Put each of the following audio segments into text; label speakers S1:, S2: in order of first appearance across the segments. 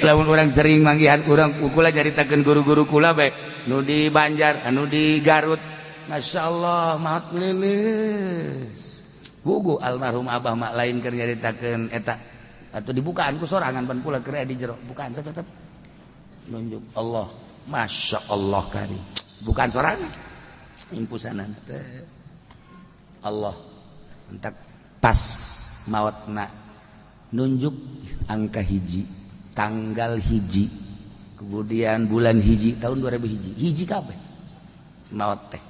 S1: lamun orang sering manggihan orang kula nyaritakeun guru-guru kula bae nu di Banjar anu di Garut Masya Allah maot lilis gugu almarhum abah mak lain keur nyaritakeun eta atuh dibukaan ku sorangan pan pula keur di jero bukaan tetep nunjuk Allah Masya Allah karim bukan sorangan impusanan teh Allah entak pas maotna nunjuk angka hiji tanggal hiji kemudian bulan hiji tahun 2000 hiji kabeh maot teh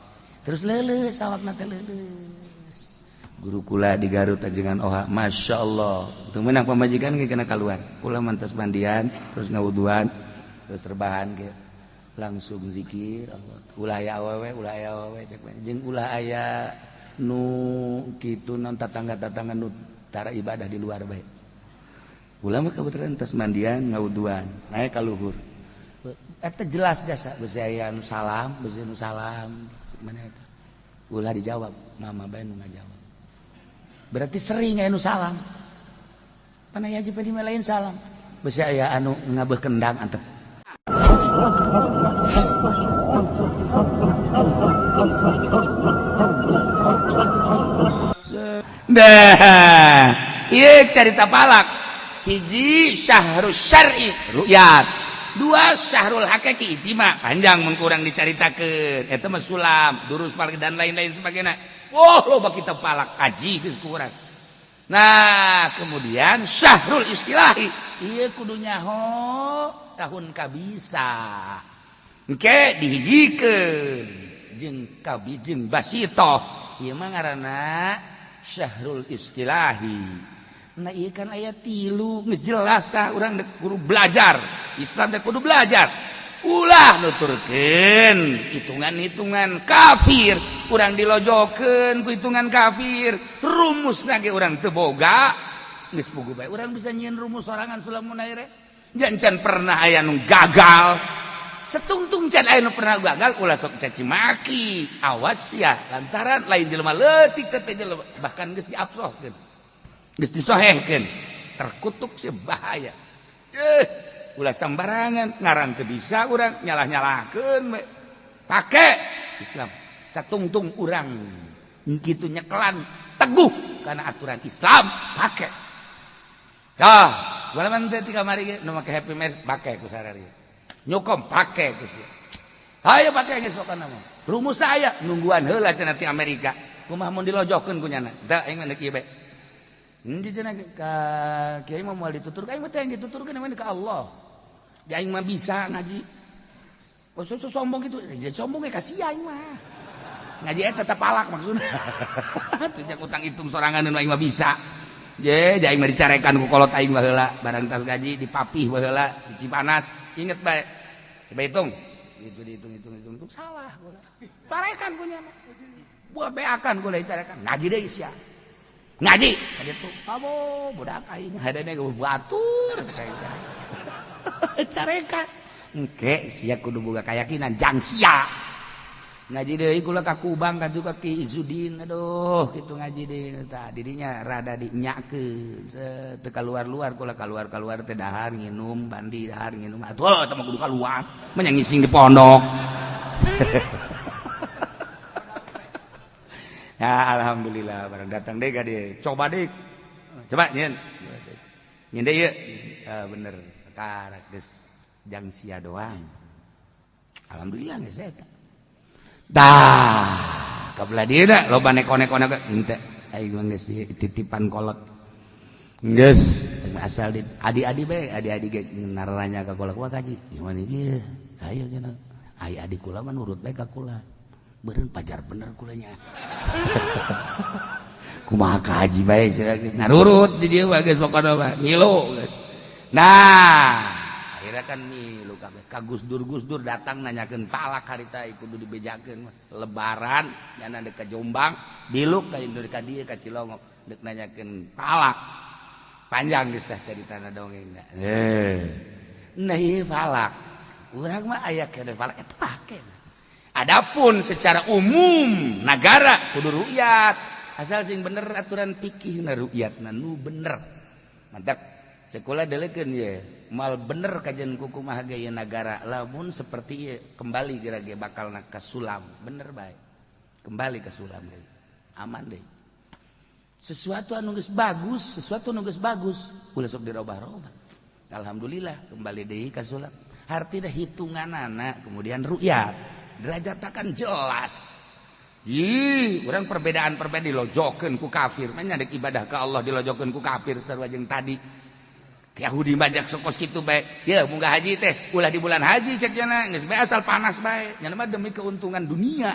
S1: terus leuleus awakna teh leuleus guru kula di Garut ajengan oha Masya Allah teu meunang pamajikan ge kena kaluar kula mantos mandian terus ngawuduan terus rebahan ge langsung zikir Allah ulah aya awewe cek jeung ulah aya nu kitu non tatangga-tatangga nu tara ibadah di luar bae ulama kebetulan tos mandian ngawuduan naik ka luhur eta jelas jasa beusi aya nu salam beusi nu salam mana eta ulah dijawab mama bae nu ngajawab berarti sering aya nu salam panai haji padi lain salam beusi aya anu ngabeuh kendang antep dah ieu carita palak hiji syahrul syar'i ru'yat dua syahrul hakiki itima panjang mengkurang dicaritakeun eta mah sulam durus palak dan lain-lain sebagainya loba kita palak kaji geus kurang nah kemudian syahrul istilahi ieu kudu nyaho tahun kabisa engke dihijikeun jeung kabijeng basitoh ieu mah ngaranna syahrul istilahi nah iya kan ayat tilu geus jelas tah urang dek kudu belajar Islam dek kudu belajar ulah nuturkeun hitungan-hitungan kafir urang dilojokeun ku hitungan kafir rumusna ge urang teu boga geus puguh bae urang bisa nyieun rumus sorangan sulamun ayeuna jancan pernah aya nu gagal setungtung can aya nu pernah gagal ulah sok caci maki awas ya lantaran lain jelema leutik teh jelema bahkan geus diabsohkeun geus disohehkeun terkutuk sih bahaya ulah sambarangan ngaran teu bisa urang nyalah-nyalahkeun we pake Islam satungtung urang kitu nyekelan teguh kana aturan Islam pake dah walaman teh ti kamari ge nu make happy meal pake ku sarari nyukom pake ku sia hayu pake geus pokona mah rumusna aya nungguan heula cenah ti Amerika kumaha mun dilojokeun ku nyana da aing mah kieu bae henteu cenah ka kiai mah moal dituturkeun aing mah teh dituturkeun mah ka Allah di aing mah bisa ngaji so sombong gitu jadi sombong ge ka sia aing mah ngaji eta tetep palak maksudna teu jak utang hitung sorangan nu aing mah bisa je aing mah dicarekan ku kolot aing baheula barang tas gaji dipapih baheula di Cipanas inget bae coba hitung gitu dihitung salah kula carekan ku nya buat beakan kula dicarekan ngaji deui sia ngaji kitu kamu budak aing hadene ge batur carekan engke sia kudu boga kayakinan jang sia ngaji deui kula ka Kubang ka juga Ki Izudin aduh kitu ngaji deui tah dirinya rada dinyakeun teu kaluar-luar kula kaluar teh dahar nginum bandi dahar nginum atuh teh mah kudu kaluar mah nya ngising di pondok ya alhamdulillah barang datang deui ka dieu coba deui coba nyeun nyeun deui ieu bener karak geus jang sia doang alhamdulillah geus eta dah kabelah dia dah loba neko-neko ente aing mah geus titipan kolot geus asal di adi-adi bae adi-adi ge naranya ka kula kumaha kaji gimana ieu ayo cenah ai adik kula mah nurut bae ka kula beureun pajar bener kulanya kumaha kaji bae cenah ngarurut di dieu mah geus pokona mah ngilu nah akhirnya kan milu kabeh ka Gus Dur datang nanyakeun palak harita kudu dibejakeun lebaran nyana deuk ka Jombang biluk ka Indur ka dieu ka Cilongok deuk nanyakeun palak panjang geus tah caritana dongengna nah ieu palak urang mah aya kene palak eta pake adapun secara umum negara kudu ru'yat asal sing bener aturan fikihna ru'yatna nu bener mantap Sekolah delekeun ye mal bener kajian kuku mah gaya negara lamun seperti ye kembali gerage bakal ka sulam bener bae kembali ke sulam deh aman deh sesuatu anu geus bagus ulah sok dirobah-robah alhamdulillah kembali deui ka sulam harti dah hitunganana kemudian ru'yat derajat akan jelas urang perbedaan dilojokeun ku kafir mah nyadek ibadah ka Allah dilojokeun ku kafir sarua jeung tadi Yahudi bajak sokos kitu bae. Ya, munggah haji teh ulah di bulan haji cek cenah geus bae asal panas bae. Nya mah demi keuntungan dunia.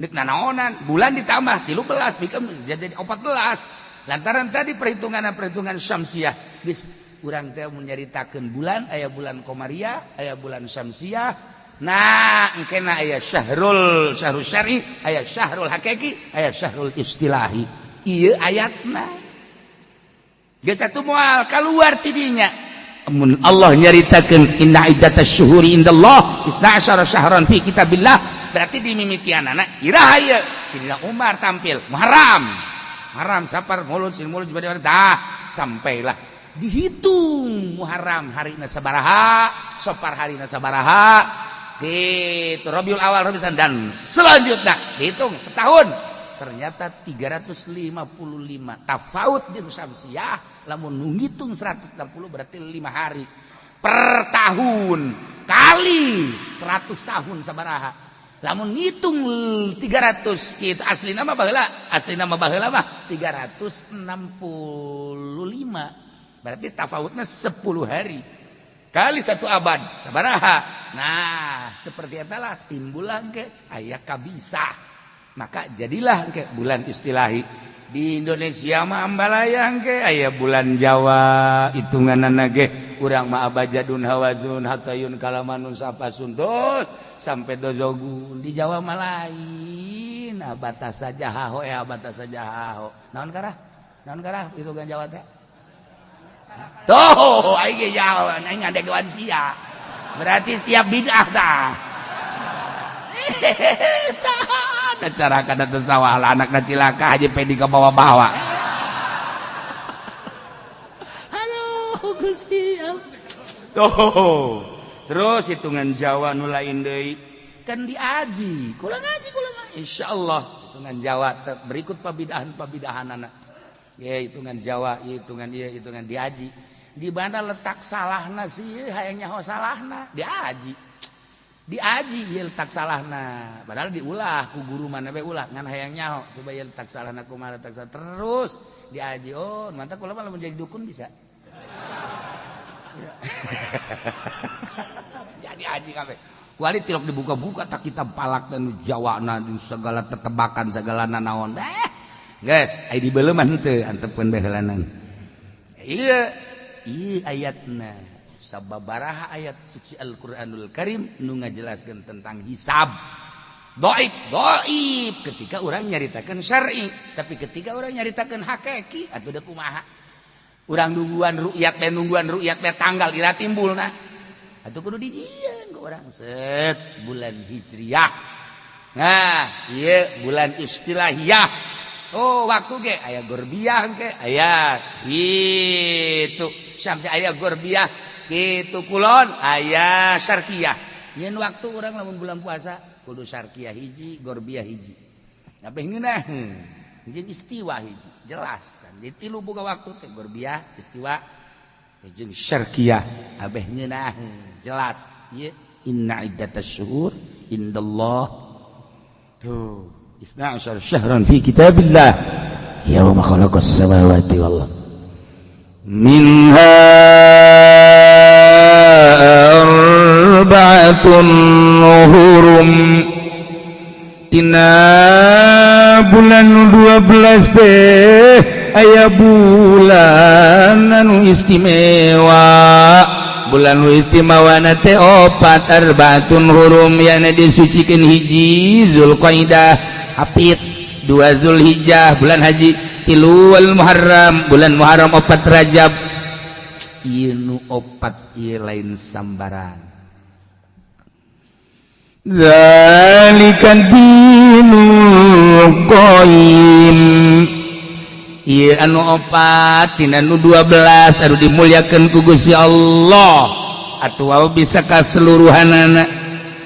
S1: Nek nanaonan bulan ditambah 13 bikeun jadi 14. Lantaran tadi perhitungan syamsiah geus urang teh mun nyaritakeun bulan aya bulan komariah, aya bulan syamsiah. Nah, engkena aya syahrul syar'i, aya syahrul hakiki, aya syahrul istilahi. Ieu ayatna geus satu moal keluar tidinya mun Allah nyaritakeun inna iddatasy syuhuri indallah 12 syahran fi kitabillah berarti dimimitianana iraha ieu Sidina Umar tampil Muharram Safar Maulud dah sampailah dihitung Muharram harina sabaraha Safar harina sabaraha gitu Rabiul Awal Rabiul dan selanjutnya dihitung setahun ternyata 355 tafaut jeung syamsiah lamun ngitung 160 berarti 5 hari per tahun kali 100 tahun sabaraha lamun ngitung 300 kitu aslina mah baheula mah 365 berarti tafautna 10 hari kali 1 abad sabaraha nah seperti etalah timbulah ke aya kabisah maka jadilah ke bulan istilahi di Indonesia mah ambalayang ke aya bulan Jawa hitunganana ge urang mah abajadun hawazun hatayun kalamanun sapasun dos sampai dozogun di Jawa mah lain batas saja haho naon karah hitungan Jawa teh tuh aing ge Jawa aing ngadegewan sia berarti siap bid'ah tah cara kada teu sawah anakna cilaka haji pedi ka bawa-bawa aduh Gusti tuh terus hitungan Jawa nu lain deui kan diaji kula ngaji kula mah insyaallah hitungan Jawa berikut pabidahan-pabidahanana ya hitungan Jawa hitungan diaji di mana letak salahna sih hayang nyaho salahna diaji ieu letak salahna padahal diulah ku guru mana we ulah ngan hayang nyaho coba ieu letak salahna kumaha letak salah terus diaji oh mantap kula mah lamun jadi dukun bisa jadi aji kabeh kuali tilok dibuka-buka tak kitab palak dan Jawana di segala tetebakan segala nanaon guys ai dibeuleman teu antepkeun baheulanan ieu ayatna sababaraha ayat suci Al-Qur'anul Karim nu ngajelaskeun tentang hisab dhaif ketika orang nyaritakeun syar'i tapi ketika orang nyaritakeun hakiki atuh da kumaha urang nungguan ru'yat teh tanggal ira timbulna atuh kudu dijieun ku urang set bulan hijriyah nah ieu bulan istilahiyah oh waktu ge aya gorbiyah ge aya itu sampai aya gorbiyah gitu kulon aya syarqiyah nyen waktu orang lamun bulan puasa kudu syarqiyah hiji gorbiyah hiji kabeh ngeunah jeung istiwa hiji jelas kan di tilu boga waktu teh gorbiyah istiwa jeung syarqiyah kabeh ngeunah jelas ieu inna iddatasy syuhur indallah tuh 12 syahran fi kitabillah yauma khalaqas samawati wal ardh minha arba'atun hurum tina bulan 12 teh aya bulan anu istimewa bulan nu istimewana teh opat arba'atun hurum yana disucikeun hiji Zulqaidah hapit 2 Zulhijjah bulan haji 3 Muharram bulan Muharram 4 Rajab ieu nu 4 ieu lain sambaran zalikan dinul qayyim Iya anu 4 tina anu 12 anu dimuliakeun ku Gusti Allah atuh bisa kaseluruhanana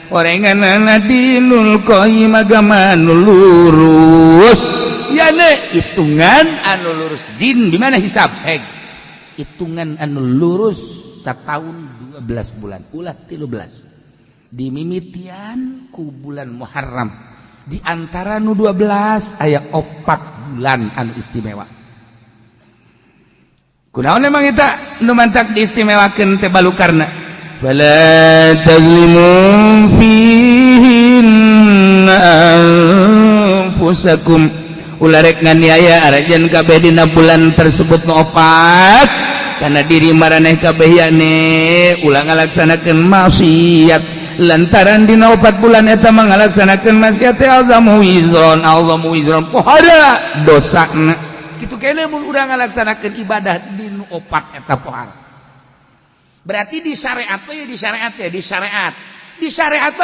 S1: orenganana dinul qayyim agama anu lurus ya ne hitungan anu lurus din di mana hisab hitungan anu lurus setahun 12 bulan ulah 13 dimimitian ku bulan Muharram di antara nu 12 aya 4 bulan anu istimewa. Kunaon emang eta nu mantak diistimewakeun teh balukarna. Fala tazlimu fihin anfusakum. Ulah rek nganiaya arajan kabeh dina bulan tersebut nu 4 kana diri maraneh kabeh yane ulah ngalaksanakeun maksiat lantaran dina 4 bulan eta mangalaksanakeun maksiat azamu wizron pohara dosana kitu keneh mun urang ngalaksanakeun ibadah dina 4 eta pohara berarti di syariat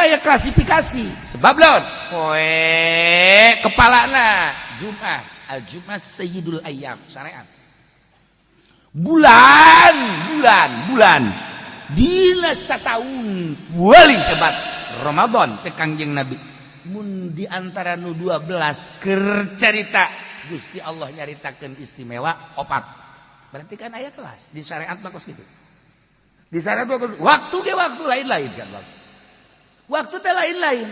S1: aya klasifikasi sebab lawan poe kepalana Jumat al-Jumat sayyidul ayyam syariat bulan dina satahun paling hebat Ramadan cek Kangjeng Nabi mun di antara nu 12 keur carita Gusti Allah nyaritakeun istimewa 4 berarti kan aya kelas di syariat bakos gitu di syariat bakos waktu lain-lain kan waktu teh lain-lain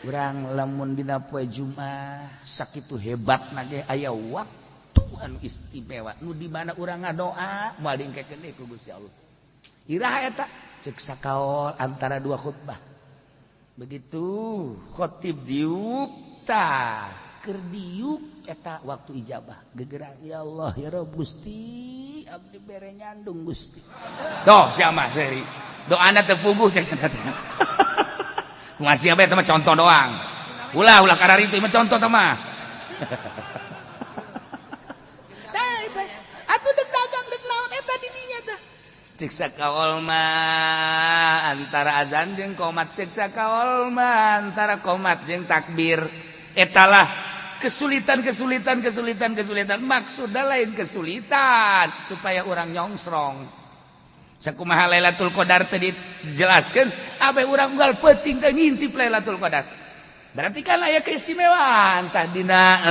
S1: urang lamun dina poe Jumat sakitu hebatna ge aya waktu anu istimewa nu di mana urang ngadoa moal diengkekeun deui ku Gusti Allah iraha eta ceuk sakaol antara 2 khutbah begitu khatib diuk tah keur diuk eta waktu ijabah gegeran ya Allah ya Rabb Gusti abdi bere nyandung Gusti doh sia mah seri doana teu puguh cek eta teh kumaha sia bae eta mah contoh doang ulah kararitu mah contoh teh mah cek sakaol mah antara azan jeung qomat cek sakaol mah antara qomat jeung takbir etalah kesulitan maksudna lain kesulitan supaya orang nyongsrong sakumaha Lailatul Qadar teh dijelaskeun abe urang unggal penting teh ngintip Lailatul Qadar berarti kan aya keistimewaan tah dina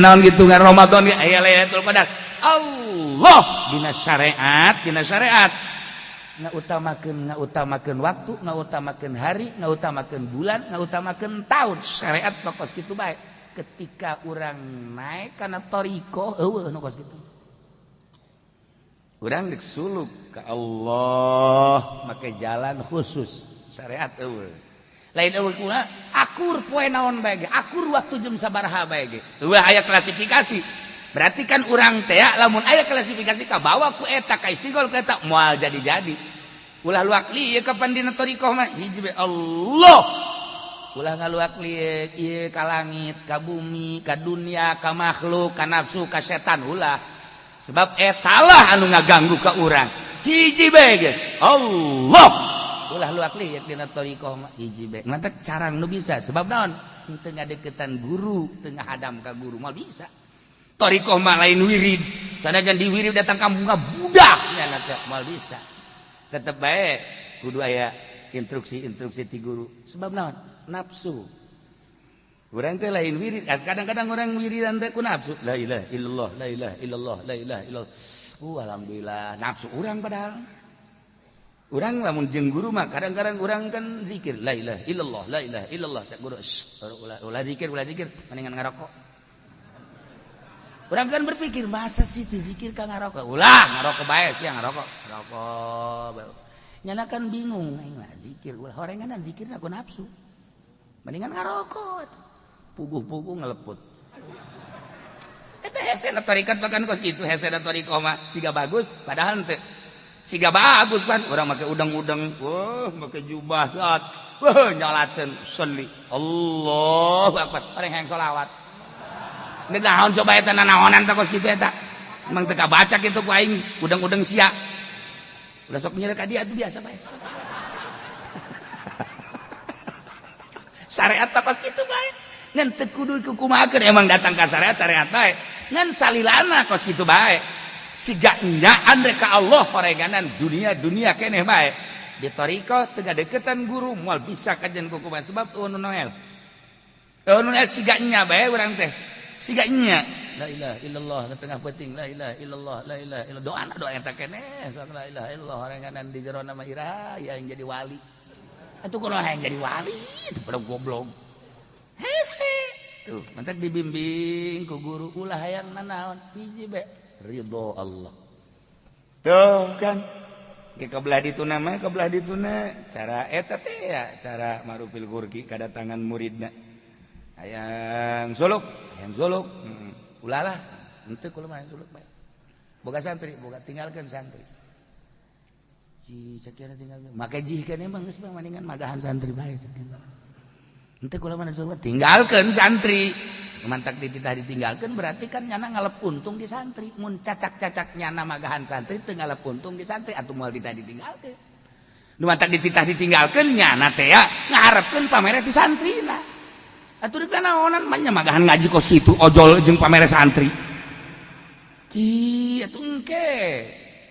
S1: naon gitu ngan Ramadan aya Lailatul Qadar Allah dina syariat ngautamakeun waktu ngautamakeun hari ngautamakeun bulan ngautamakeun tahun syariat pokos kitu bae ketika urang naik kana thariqah eueuh nu kos kitu urang geus suluk ka Allah make jalan khusus syariat eueuh lain eueuh kumaha akur poe naon bae ge akur waktu jam sabaraha bae ge eueuh aya klasifikasi berarti kan urang teh lamun aya klasifikasi ka bawa ku eta ka isigol ku eta moal jadi ulah luak lieu kapan dina thariqah mah hiji bae Allah ulah ngaluak lieu ieu ka langit ka bumi ka dunia ka makhluk ka nafsu ka setan ulah sebab etalah anu ngaganggu ka urang hiji bae geus Allah ulah luak lieu dina thariqah mah hiji bae mantep carang nu bisa sebab naon teu ngadeukeutan guru teu ngahadam ka guru moal bisa thariqah mah lain wirid sanajan di wirid datang kampung budak nya teh moal bisa tetep bae kudu aya instruksi ti guru sebab naon nafsu urang teh lain wirid kadang-kadang urang wiridan teh ku nafsu la ilaha illallah la ilaha illallah la ilaha illallah alhamdulillah nafsu urang padahal urang lamun jeung guru mah kadang-kadang urang kan zikir la ilaha illallah la ilaha illallah cak guru ulah zikir mendingan ngarokok urang kan berpikir masa sih teu zikir ka ngarokok ulah ngarokok bae sia ngarokok nyana kan bingung aing mah zikir ulah horenganan zikirna ku nafsu mendingan ngarokok puguh-puguh ngeleput eta hese na tarikat bahkan kos kitu hese na thariqah mah siga bagus padahal teu siga bagus kan urang make udang-udang make jubah saat nyalateun sholli Allahu akbar bareng hayang sholawat nek naon coba eta nanaonan teh kos kitu eta emang teu kabaca kitu ku aing udang-udang sia udah sok nyelek ka dia atuh biasa bae syariat teh kos kitu bae ngan teu kudu kumahakeun emang datang ka syariat bae ngan salilana kos kitu bae siga nyaan reka Allah horenganan dunia keneh bae di tarikah teu ngadeukeutan guru moal bisa kajian kukuman sebab nu Noel siga nya bae urang teh siga nya la ilaha illallah na tengah peuting la ilaha illallah la ilaha illallah doa eta keneh sok la ilaha illallah horenganan di jero nama ira yang jadi wali atuh kunaon hayang jadi wali teu pada goblok hese tuh mantak dibimbing ku guru ulah hayang nanaon hiji be ridho Allah tuh kan kebelah dituna mah kebelah dituna cara eta teh ya cara marufil gurki kadatangan muridna hayang suluk ulah henteu kulo mah suluk bae boga santri boga tinggalkeun santri si sakieu tinggalkeun make jihkeun emang geus bang maningan magahan santri bae henteu kulo mah suluk tinggalkeun santri mantak dititah ditinggalkeun berarti kan nyana ngalep untung di santri mun cacak-cacak nyana magahan santri teu ngalep untung di santri atuh moal dititah ditinggalkeun nu mantak dititah ditinggalkeun nyana teh ya ngaharepkeun pamere di santrina atuh rek naonan mah magahan ngaji kos kitu ojol jeung pamere santri ci atuh engke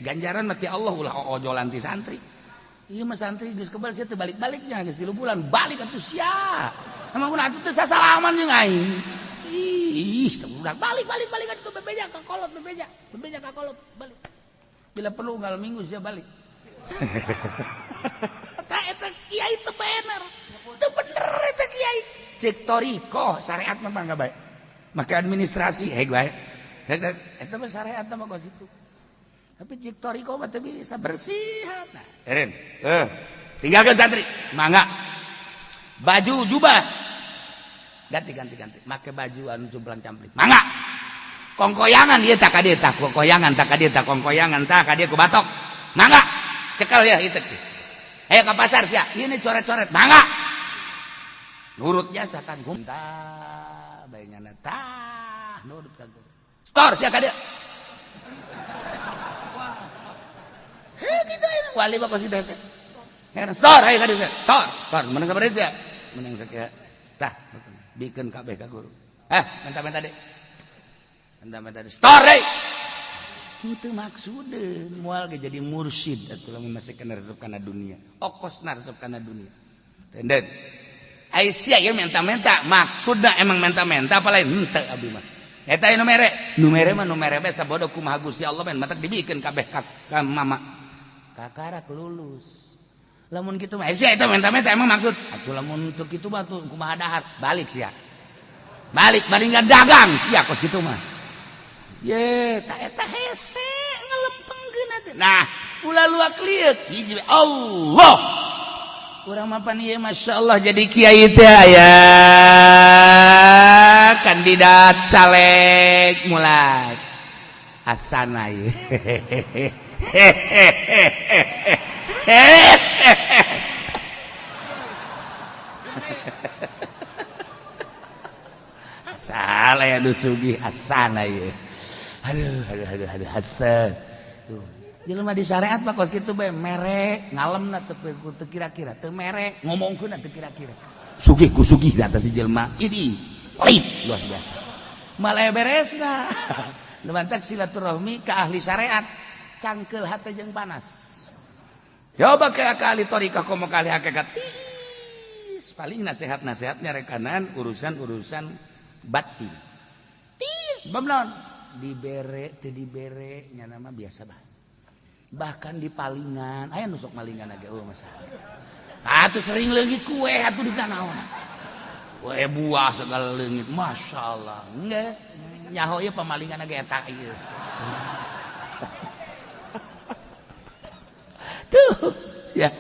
S1: ganjaran mah ti Allah ulah ojolan ti santri ieu mah santri geus kebal sia teu balik-baliknya geus 3 bulan balik atuh sia emang ulah atuh teu sasalaman jeung aing ih udah balik kan tuh bebeja ka kolot balik bila perlu unggal minggu sia balik eta kiai teu bener eta kiai cek toriko syariat mah enggak baik make administrasi bae eta mah syariat mah kos itu tapi cek toriko mah teu bisa bersihan nah eren tinggalkeun santri mangga baju jubah ganti make baju anu cumplang campling mangga kongkoyangan ieu tak ka dieu tah kongkoyangan tak ka dieu tah kongkoyangan tah ka dieu ku batok mangga cekel ya itu aya ka pasar sia ieu coret-coret mangga nurut jasa kan tah baenyana tah nurut ka guru store sia ka dieu gitu wali mah kos kitu store aya ka dieu store menang sabaraha sia menang sakieu tah bikin kabeh ka guru menta-menta deh store deh itu maksudnya moal jadi mursyid atuh lamun masih kana resep kana dunia okosna resep kana dunia tenden Aisyah ieu menta-menta maksudna emang menta-menta apa lain henteu abdi mah eta nu mere bae sabodo kumaha Gusti Allah men matak dibikeun kabeh ka mama kakarak lulus lamun kitu mah sia eta menta-menta emang maksud atuh lamun teu kitu mah tuh kumaha dahar balik sia balik bandingkan dagang sia kos kitu mah ye ta eta hese ngelepengkeun atuh nah ulah luak lieur hiji Allah urang mah pan ieu masyaallah jadi kiai teh aya kandidat caleg mulai asana ieu asal aya nu sugih asana ieu aduh hasan tuh jelema di syariat mah kos kitu bae mere ngalemna teu kira-kira teu mere ngomongkeun teu kira-kira sugih ku sugih da si jelema ini lain luar biasa malah beresna nu mantak silaturahmi ka ahli syariat cangkeul hate jeung panas coba ke ahli thariqah komo kali hakikat tis paling nasihatnya rekanan urusan batin tis bamnaon dibere teu dibere nya nama biasa bah bahkan di palingan aya nu sok malingan age masalah atuh sering leungit kue atuh di kanaon kue buah segala leungit masyaallah geus nyaho ieu pamalingan age eta ieu tuh ya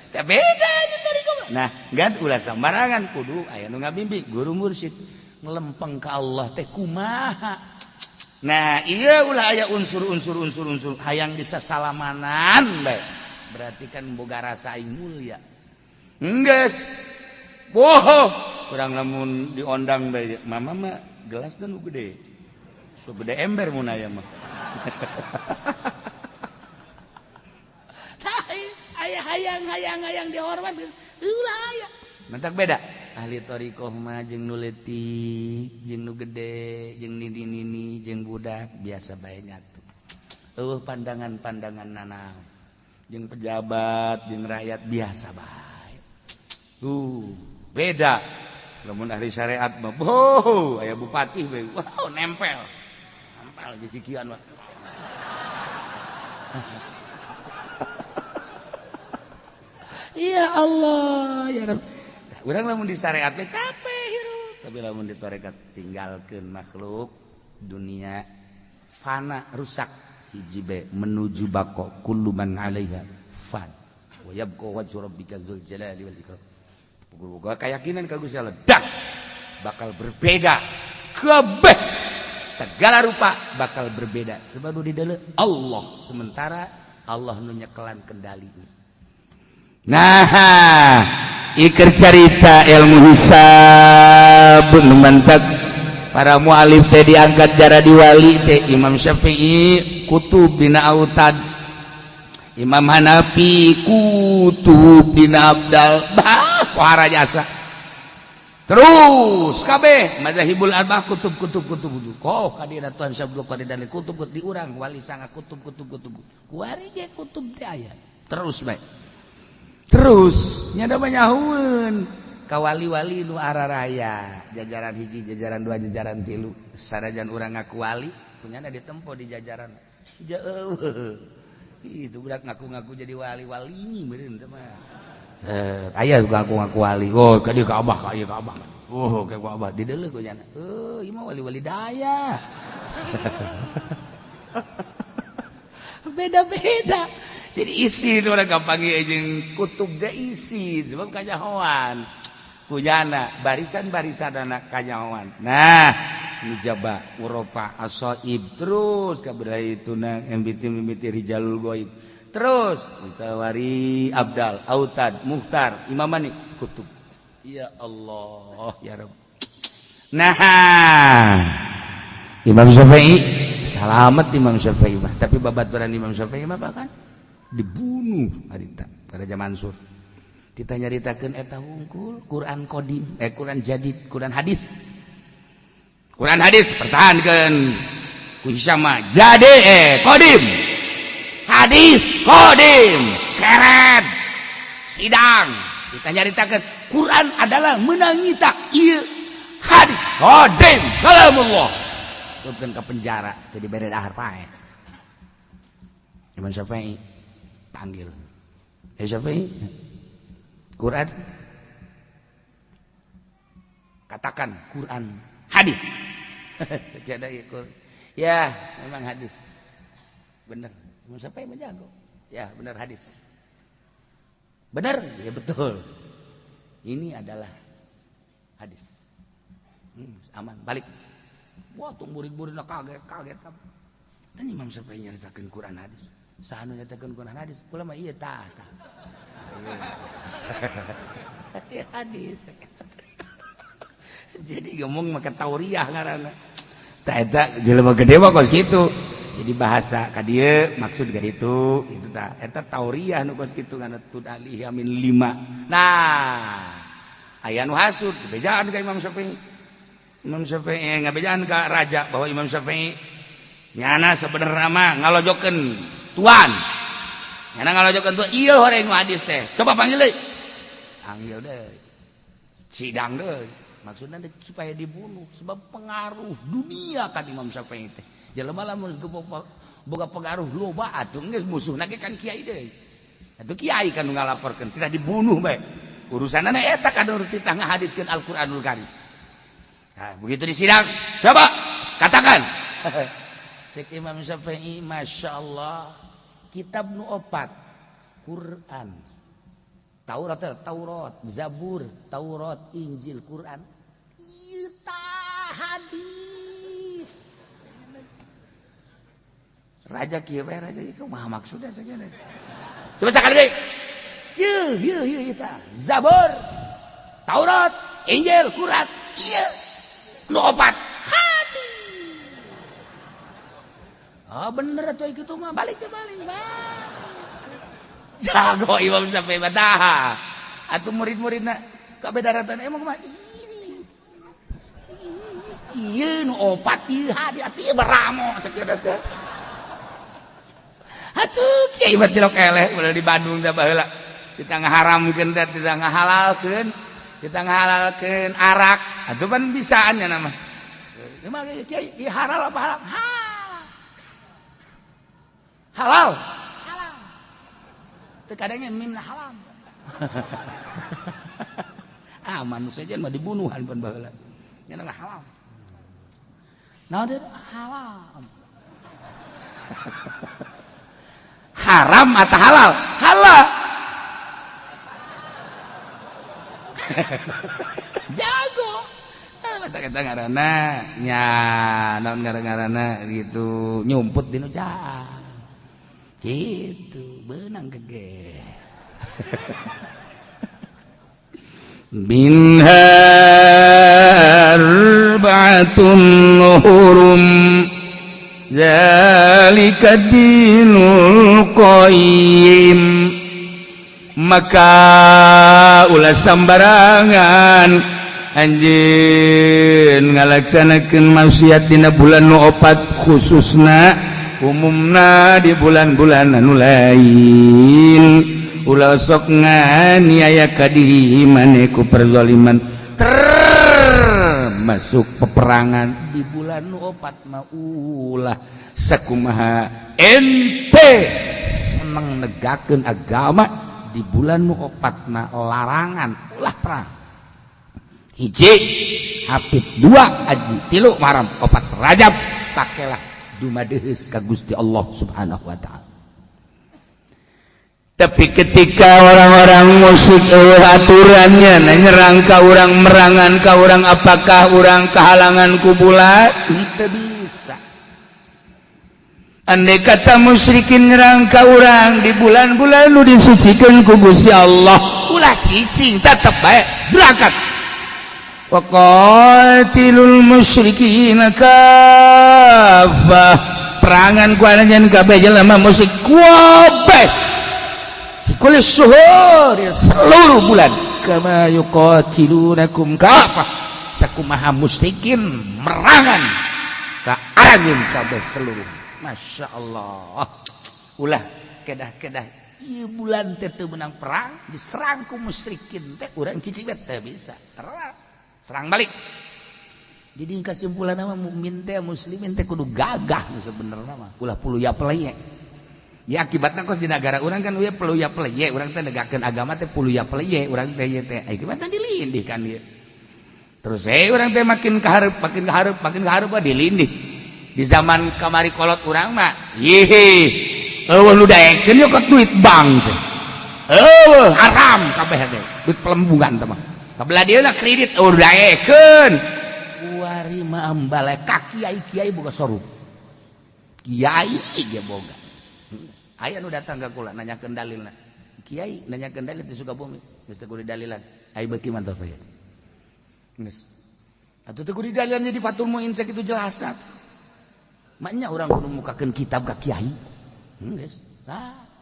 S1: teh beda aja tadi kok nah gan ulah sambarangan kudu aya nu ngabimbing guru mursyid ngelempeng ka Allah teh kumaha nah iya ulah aya unsur hayang bisa salamanan bae berarti kan boga rasa aing mulia geus boh urang lamun diondang bae mama mah gelasna nu gede so gede ember mun aya mah aya hayang dihormat ulah aya mentak beda ahli thariqah mah jeung nu leutik jeung nu gede jeung nini jeung budak biasa bae nyatu pandangan-pandangan nanaon jeung pejabat jeung rakyat biasa bae beda lamun ahli syariat mah aya bupati we nempel ge kikian mah ya Allah ya Rabb urang lamun di syariat teh capek hirup tapi lamun di tarekat tinggalkeun makhluk dunia fana rusak hiji be menuju baqo kullu man 'alaiha fan wa yabqa wajhu rabbika dzul jalali wal ikram boga keyakinan ka Gusti Allah dak bakal berbeda kabeh segala rupa bakal berbeda sebab nu di dalam Allah sementara Allah nu nyekelan kendali. Nah, iker cerita ilmu hisab nu mantak para mualif teh diangkat jara diwali teh Imam Syafi'i kutub dina autad, Imam Hanafi kutub dina abdal, pohara jasa. Terus kabeh mazhabul arba'ah kutub. Kok kadina Tuhan sabdu kadina kutub diurang wali sanga kutub. Kuari ge kutub teh aya. Terus bae. Terus nyada banyahueun ka wali-wali nu araraya, jajaran hiji, jajaran dua, jajaran tilu. Sanajan urang ngaku wali, punyana ditempo di jajaran. Itu budak ngaku-ngaku jadi wali-wali meureun teh mah. Aya ngaku-ngaku wali. Oh, ka dieu ka Abah, ka ieu ka Abah. Oh, ka Abah di deuleu ku nyana. Ieu mah wali-wali daya. Beda-beda. Jadi isi itu orang gampangi jeung kutub ge isi sebab kanyahoan kujana barisan-barisan anak kanyahoan. Nah nijaba uropa asoib terus kaberaituna mimiti rijalul goib terus tawari abdal autad muhtar imamani kutub. Ya Allah ya Rabb. Nah Imam Syafi'i selamat Imam Syafi'i mah tapi babaturan Imam Syafi'i mah bahkan dibunuh harita Raja Mansur. Kita nyaritakeun eta hungkul Quran qadim Quran jadid Quran hadis. Quran hadis pertahankeun ku Hisyam jadi qadim. Hadis qadim seret sidang. Kita nyaritakeun Quran adalah menangi tak ieu hadis qadim kalamullah. Subkeun ka penjara jadi bere dahar pae. Imam Syafi'i panggil Syafi'i Quran katakan Quran hadis sekian ya memang hadis benar Syafi'i menjago ya benar hadis benar ya betul ini adalah hadis aman balik wah tuh murid-muridnya kaget dan Imam Syafi'i nyaritakeun Quran hadis sahanu nyatakeun Quran hadis ulama ieu tah ya hadis jadi ngomong make tauriah ngaranna tah eta jelema gede mah kos kitu jadi bahasa ka dieu maksud ka ditu itu tah eta tauriah nu kos kitu kana tud alih amin 5 nah aya nu hasud bejaan ka Imam Syafi'i ngabejaan ka raja bahwa Imam Syafi'i nyana sebenarnya mah ngalojokeun tuan nyana ngalojokeun tuan ieu horeng nu hadis teh coba panggil deui panggil deui sidang deui maksudna supaya dibunuh sebab pengaruh dunia kan Imam Syafi'i teh jelema lamun boga pengaruh loba atuh geus musuhna ge kan kiai deui atuh kiai kan nu ngalaporkeun titah dibunuh bae urusanna eta kadur titah ngahadiskeun Al-Qur'anul Karim nah begitu di sidang coba katakan cek Imam Syafi'i Masya Allah kitab nu opat Quran Taurat Zabur Taurat Injil Quran ieu tah hadis raja kieu bae raja ieu kumaha maksudna sageuna coba sakali deui ieu tah Zabur Taurat Injil Quran ieu nu opat bener atuh kitu mah balik. Jago Imam Syafi'i mah atuh murid-muridna kabeh daratan emang mah ieu nu opat ieu hati-hati beramo sakieu teh. Atuh kiai mah tilok eleh udah di Bandung teh baheula. Kita ngaharamkeun teh, kita ngahalalkeun arak. Atuh pan bisaan nya nama. Ieu mah kiai halal apa haram? Halal. Halal. Teu kadangnya min haram. Manusia aja mah dibunuhan pan baheula. Nya halal. Naon teh halal. Haram atau halal? Halal. Jago. Kata ngaranna nya naon ngaranna gitu nyumput di nu cang. Gitu beunang gege. Minha arba'atun hurum zalika dinul qayyim. Maka ulah sambarangan anjeun ngalaksanakeun maksiat dina bulan nu opat khususna umumna di bulan-bulan anu lain. Ulah sok nganiaya ka diri maneh ku perzaliman termasuk peperangan di bulan nu opat mah ulah sakumaha ente seneng negakeun agama di bulan nu opat mah larangan ulah perang. Hiji hapit, 2 haji, 3 Muharram, 4 Rajab pakelah dumadeus ka Gusti Allah Subhanahu wa taala. Tapi ketika orang-orang musik aturannya nyerang ka urang, merangan ka urang, apakah urang kehalangan ku bulan? Teu bisa. Andai kata musyrikin nyerang ka urang di bulan-bulan nu disucikeun ku Gusti Allah, ulah cicing tetep bae berangkat. Wa qatilul musyrikin kaffah, perangan ku anjeun kabeh jelema musyrik kabeh. Kulis syuhur seluruh bulan kama yuqatilunakum kafah sakumaha musyrikin merangan ka anjeun kabeh seluruh. Masya Allah. Ulah kedah-kedah ieu bulan teh teu menang perang diserang ku musyrikin teh urang cicibet teu bisa serang balik. Jadi kesimpulan nama mukmin teh muslimin teh kudu gagah sebenarnya mah ulah puluya peleye. Ya akibatna kos di negara urang kan we puluya peleye, urang teh negakeun agama teh puluya peleye, urang teh ieu teh akibatna dilindih kan ieu. Terus urang teh makin kahareup dilindih. Di zaman kamari kolot urang mah eueuh nu daekeun yo ke duit bank teh. Eueuh haram kabeh teh, duit pelembungan teh mah. Kabelah dieuna kredit daekeun. Kuari mah ambale ka kiai-kiai boga sorup. Kiai ge boga. Aya nu datang ka kula nanyakeun dalilna. Kiai nanyakeun dalil di Sukabumi, geus teu kudu dalilan. Ai beuki mantap ya. Geus. Atuh teu kudu dalilannya di Fathul Muin sakitu jelasna. Maknya urang kudu mukakeun kitab ka kiai. Geus.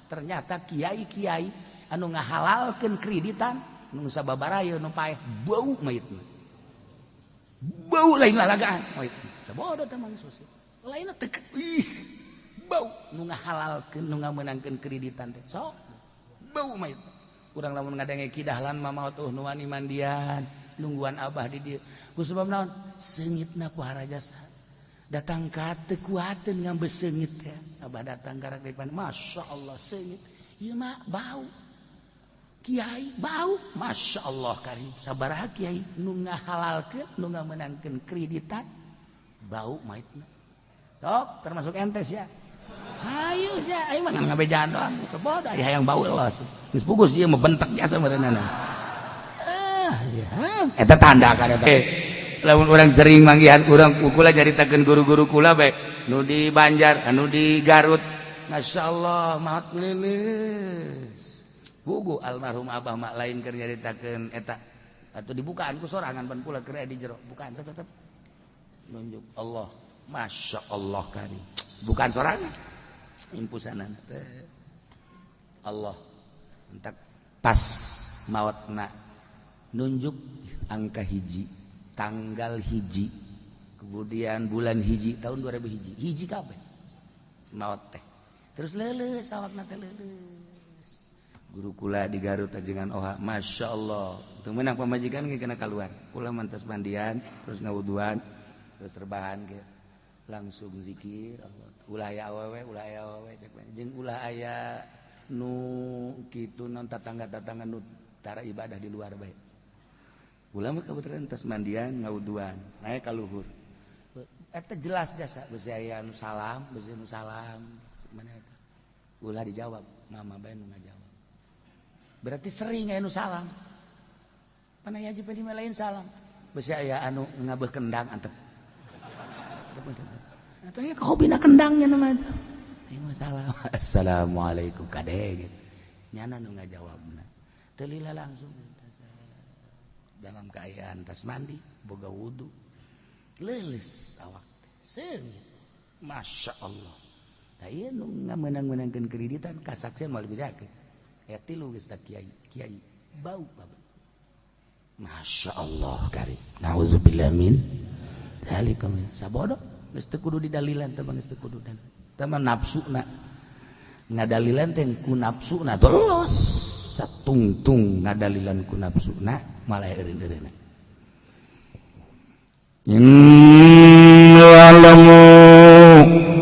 S1: Ternyata kiai-kiai anu ngahalalkeun kreditan nu sababaraha nu paeh bau maitna. Bau lain lalagaan maitna. Sabodo teh mangsus. Lainna teu bau nu ngahalalkeun nu ngamenangkeun kreditan teh sok bau mah itu urang lamun ngadange kidahlan mamaot nu wani mandian nungguan abah di dieu ku sabab naon seungitna ku harajasa datang ka teu kuateun ngambe seungit teh abah datang ka depan masyaallah seungit ieu mah bau kiai bau masyaallah karim sabaraha kiai nu ngahalalkeun nu ngamenangkeun kreditan bau mah itu sok termasuk entes ya. Hayu sia, aing mah ngabejaan doang. Sabodo aya hayang bau los. Geus pugus ieu mah bentek biasa meureunana. Eta tanda kana teh. Lamun urang sering manggihan urang kula nyaritakeun guru-guru kula bae nu di Banjar, anu di Garut. Masyaallah maot lilis. Gugu almarhum abah mak lain keur nyaritakeun eta. Atuh dibukaan ku sorangan pan pula keur di jero. Bukaan tetep. Nunjuk Allah. Masyaallah karim. Bukan sorangan. Impusanan teh. Allah entak pas maotna nunjuk angka hiji, tanggal hiji, kemudian bulan hiji tahun 2000 hiji, hiji kabeh maot teh. Terus leuleus awakna teh leuleus. Guru kula di Garut ajengan oha, Masya Allah. Teu meunang pamajikan ge kena keluar. Kula mantas mandian, terus ngawuduan, terus rebahan ge. Langsung zikir Allah. Ulah aya awewe cek jeung ulah aya nu kitu non tatangga-tatangga nu tara ibadah di luar bae. Ulama kebetulan tas mandian ngawuduan, naik ka luhur. Eta jelas jasa beusi aya nu salam, beusi nu salam. Mana eta? Ulah dijawab, mama bae nu ngajawab. Berarti sering aya nu salam. Panai haji pedi lain salam. Beusi aya anu ngabeuh kendang antep. Atau ya kau bina kendangnya nama itu. Ini masalah. Assalamualaikum kade gitu. Nyana nu ngajawabna. Teu lila langsung dalam keadaan tas mandi, boga wudu. Leuleus awak teh. Seungit. Masya Allah. Da ieu nu ngamenang-menangkeun kreditan kasaksian moal bijakeun. Ya tilu geus tak kiai bau babat. Masya Allah kari. Nauzubillah min dzalika min sabodo. Geus teu kudu didalilan teh geus teu kudu dan. Teh mah nafsuna. Ngadalilan teh ku nafsuna terus satungtung ngadalilan ku nafsuna malah eureun-eureunna.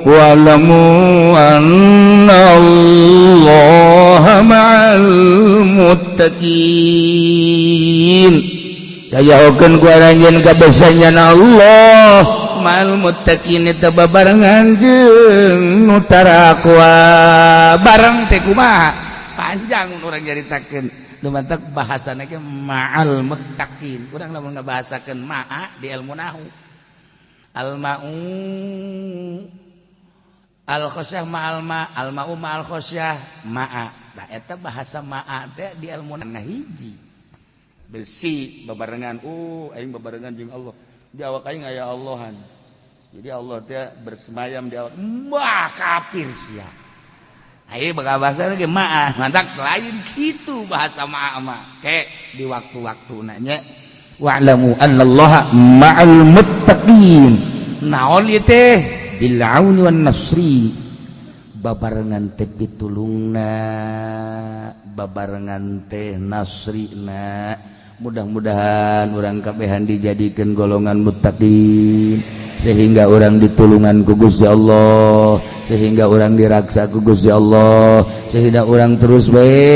S1: Wa'lamu anna Allaha ma'al muttaqin. Dayahokeun ku aranjeun kabesannyana Allah ma'al muttaqin eta babarengan jeung nu tarakwa. Bareng teh kumaha? Panjang urang nyaritakeun. Lumantak bahasana ge ma'al muttaqin. Urang lamun ngabahasakeun ma'a di ilmu nahwu. Al-ma'u al-khosyah ma'al ma, al-ma'u ma'al khosyah ma'a. Nah eta bahasa ma'a teh di ilmu nahwu hiji. Bersih babarengan aing babarengan jeung Allah. Di awak aing aya Allahan. Jadi Allah teh bersemayam di awak. Wah kafir sia. Ayo bahasa lagi maaf, mantak lain gitu bahasa maaf mah. Kayak di waktu-waktu nanya, wa'lamu annallaha ma'al muttaqin. Naon ieu teh bil auni wan nasri. Babarengan teh pitulungna, babarengan teh nasrina. Mudah-mudahan orang kabehan dijadikan golongan muttaqin sehingga orang ditulungan ku Gusti Allah, sehingga orang diraksa ku Gusti Allah, sehingga orang terus baik